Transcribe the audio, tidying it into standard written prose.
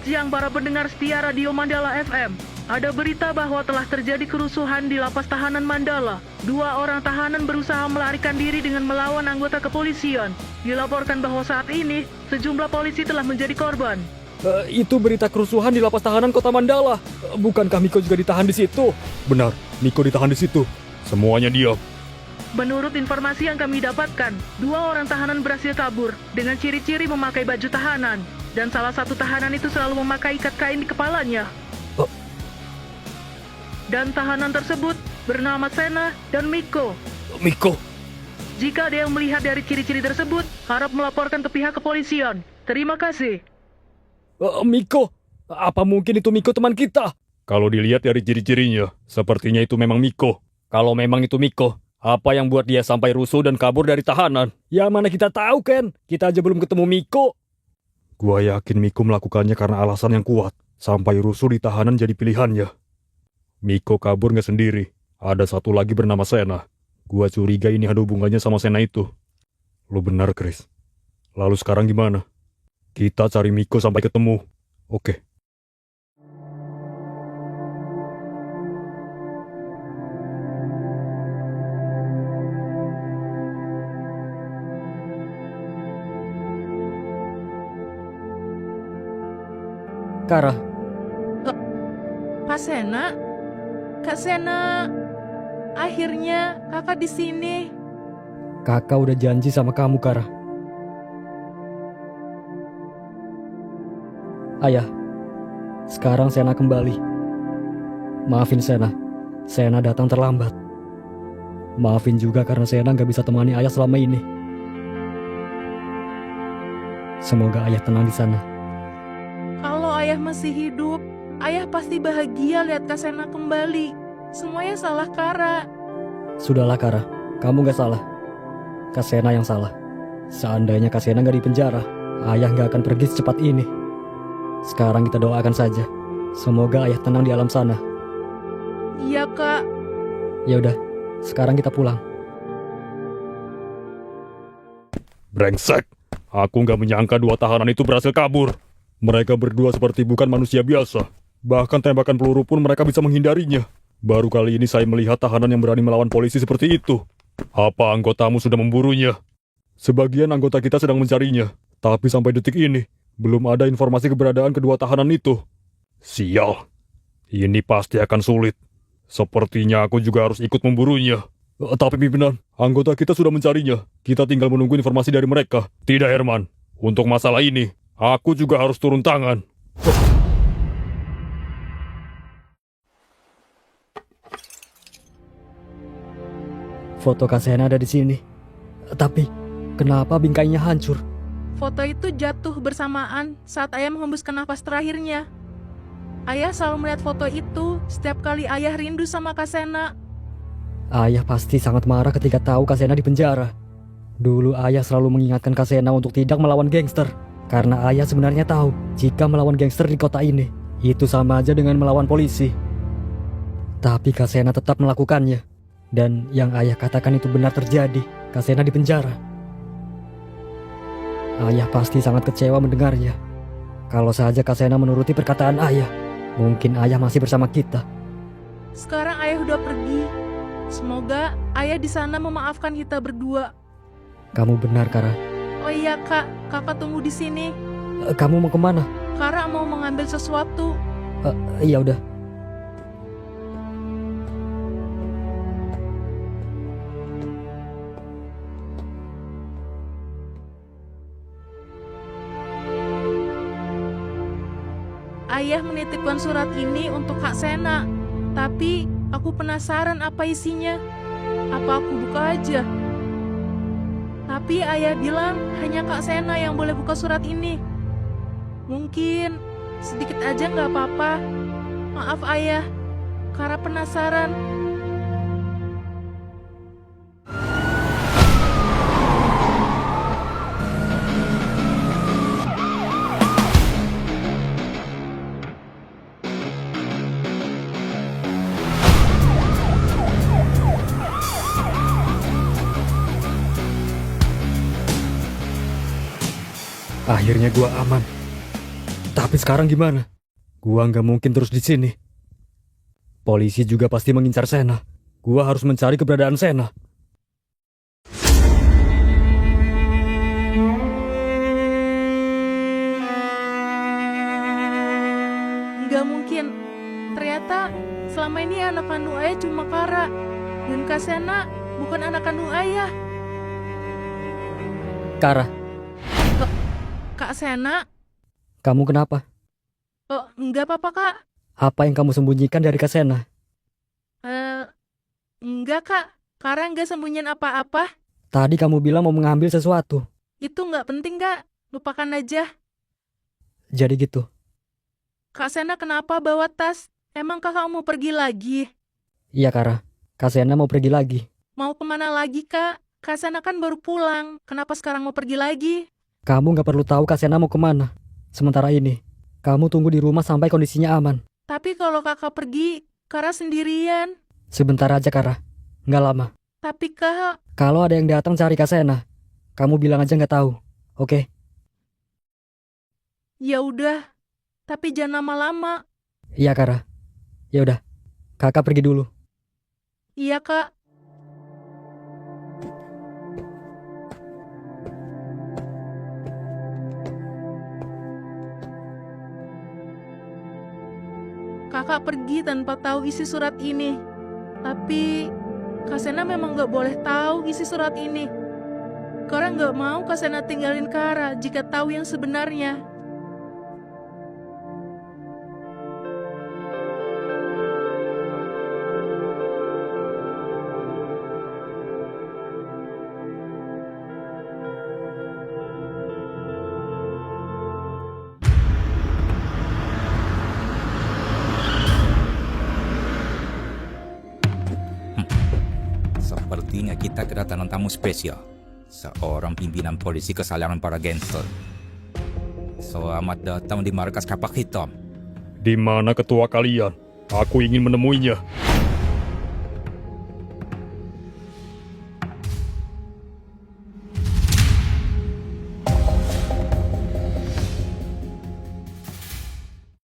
siang para pendengar setia Radio Mandala FM. Ada berita bahwa telah terjadi kerusuhan di lapas tahanan Mandala. 2 orang tahanan berusaha melarikan diri dengan melawan anggota kepolisian. Dilaporkan bahwa saat ini sejumlah polisi telah menjadi korban. Itu berita kerusuhan di lapas tahanan Kota Mandala. Bukankah Miko juga ditahan di situ? Benar, Miko ditahan di situ. Semuanya diam. Menurut informasi yang kami dapatkan, 2 orang tahanan berhasil kabur dengan ciri-ciri memakai baju tahanan. Dan salah satu tahanan itu selalu memakai ikat kain di kepalanya. Dan tahanan tersebut bernama Sena dan Miko. Miko? Jika ada yang melihat dari ciri-ciri tersebut, harap melaporkan ke pihak kepolisian. Terima kasih. Miko? Apa mungkin itu Miko teman kita? Kalau dilihat dari ciri-cirinya, sepertinya itu memang Miko. Kalau memang itu Miko, apa yang buat dia sampai rusuh dan kabur dari tahanan? Ya mana kita tahu, Ken? Kita aja belum ketemu Miko. Gua yakin Miko melakukannya karena alasan yang kuat. Sampai rusuh di tahanan jadi pilihannya. Miko kabur nggak sendiri. Ada satu lagi bernama Sena. Gua curiga ini ada hubungannya sama Sena itu. Lu benar, Chris. Lalu sekarang gimana? Kita cari Miko sampai ketemu. Oke. Kara. Kak Sena? Kak Sena, akhirnya kakak di sini. Kakak udah janji sama kamu, Kara. Ayah, sekarang Sena kembali. Maafin Sena, Sena datang terlambat. Maafin juga karena Sena gak bisa temani ayah selama ini. Semoga ayah tenang di sana. Kalau ayah masih hidup, ayah pasti bahagia lihat Kak Sena kembali. Semuanya salah Kara. Sudahlah, Kara, kamu gak salah. Kak Sena yang salah. Seandainya Kak Sena gak di penjara, ayah gak akan pergi secepat ini. Sekarang kita doakan saja. Semoga ayah tenang di alam sana. Iya, Kak. Ya udah, sekarang kita pulang. Brengsek, aku gak menyangka 2 tahanan itu berhasil kabur. Mereka berdua seperti bukan manusia biasa. Bahkan tembakan peluru pun mereka bisa menghindarinya. Baru kali ini saya melihat tahanan yang berani melawan polisi seperti itu. Apa anggotamu sudah memburunya? Sebagian anggota kita sedang mencarinya. Tapi sampai detik ini, belum ada informasi keberadaan kedua tahanan itu. Sial. Ini pasti akan sulit. Sepertinya aku juga harus ikut memburunya. Tapi pimpinan, anggota kita sudah mencarinya. Kita tinggal menunggu informasi dari mereka. Tidak, Herman. Untuk masalah ini, aku juga harus turun tangan. Foto Kak Sena ada di sini. Tapi, kenapa bingkainya hancur? Foto itu jatuh bersamaan saat ayah menghembuskan nafas terakhirnya. Ayah selalu melihat foto itu setiap kali ayah rindu sama Kak Sena. Ayah pasti sangat marah ketika tahu Kak Sena di penjara. Dulu ayah selalu mengingatkan Kak Sena untuk tidak melawan gangster. Karena ayah sebenarnya tahu jika melawan gangster di kota ini, itu sama aja dengan melawan polisi. Tapi Kak Sena tetap melakukannya. Dan yang ayah katakan itu benar terjadi. Kak Sena di penjara. Ayah pasti sangat kecewa mendengarnya. Kalau saja Kak Sena menuruti perkataan ayah, mungkin ayah masih bersama kita. Sekarang ayah udah pergi. Semoga ayah di sana memaafkan kita berdua. Kamu benar, Kara. Oh iya, Kak. Kakak tunggu di sini. Kamu mau kemana? Kara mau mengambil sesuatu. Iya udah. Ayah menitipkan surat ini untuk Kak Sena. Tapi aku penasaran apa isinya. Apa aku buka aja? Tapi ayah bilang hanya Kak Sena yang boleh buka surat ini. Mungkin sedikit aja nggak apa-apa. Maaf ayah, Kara penasaran. Akhirnya gua aman. Tapi Tapi sekarang gimana? Gua nggak mungkin terus di sini. Polisi juga pasti mengincar Sena. Gua harus mencari keberadaan Sena. Nggak mungkin. Ternyata selama ini anak kandung ayah cuma Kara. Dan Kak Sena bukan anak kandung ayah. Kara, Kak Sena? kamu kenapa? Oh, enggak apa-apa, Kak. Apa yang kamu sembunyikan dari Kak Sena? Enggak, Kak. Kara enggak sembunyiin apa-apa. Tadi kamu bilang mau mengambil sesuatu. Itu nggak penting, Kak. Lupakan aja. Jadi gitu. Kak Sena kenapa bawa tas? Emang kakak mau pergi lagi? Iya, Kara. Kak Sena mau pergi lagi. Mau kemana lagi, Kak? Kak Sena kan baru pulang. Kenapa sekarang mau pergi lagi? Kamu nggak perlu tahu Kak Sena mau kemana. Sementara ini, kamu tunggu di rumah sampai kondisinya aman. Tapi kalau kakak pergi, Kara sendirian. Sebentar aja, Kara. Nggak lama. Tapi Kak, Kalau ada yang datang cari Kak Sena, kamu bilang aja nggak tahu. Oke? ya udah. Tapi jangan lama-lama. Iya, Kara. Ya udah. Kakak pergi dulu. Iya, Kak. Kakak pergi tanpa tahu isi surat ini. Tapi Kak Sena memang gak boleh tahu isi surat ini. Kara gak mau Kak Sena tinggalin Kara jika tahu yang sebenarnya. Sepertinya kita kedatangan tamu spesial. Seorang pimpinan polisi kesayangan para gangster. Selamat datang di markas Kapak Hitam. Di mana ketua kalian? Aku ingin menemuinya.